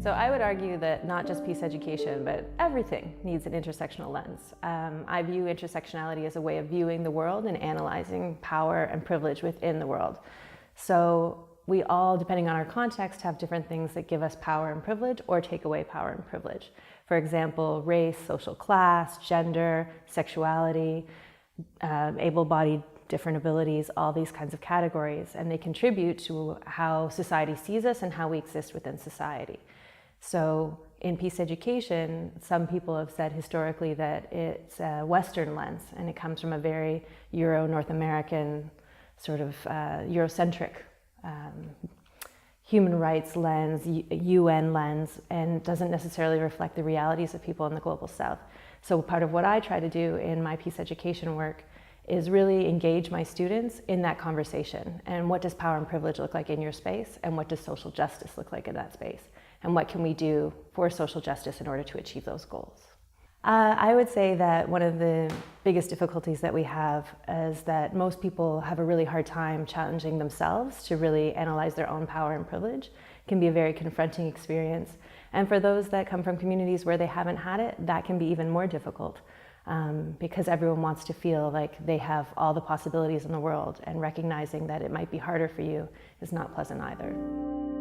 So I would argue that not just peace education, but everything needs an intersectional lens. I view intersectionality as a way of viewing the world and analyzing power and privilege within the world. So we all, depending on our context, have different things that give us power and privilege or take away power and privilege. For example, race, social class, gender, sexuality, able-bodied, different abilities, all these kinds of categories, and they contribute to how society sees us and how we exist within society. So in peace education, some people have said historically that it's a Western lens, and it comes from a very Euro-North American, sort of Eurocentric human rights lens, UN lens, and doesn't necessarily reflect the realities of people in the global South. So part of what I try to do in my peace education work is really engage my students in that conversation. And what does power and privilege look like in your space? And what does social justice look like in that space? And what can we do for social justice in order to achieve those goals? I would say that one of the biggest difficulties that we have is that most people have a really hard time challenging themselves to really analyze their own power and privilege. It can be a very confronting experience. And for those that come from communities where they haven't had it, that can be even more difficult. Because everyone wants to feel like they have all the possibilities in the world, and recognizing that it might be harder for you is not pleasant either.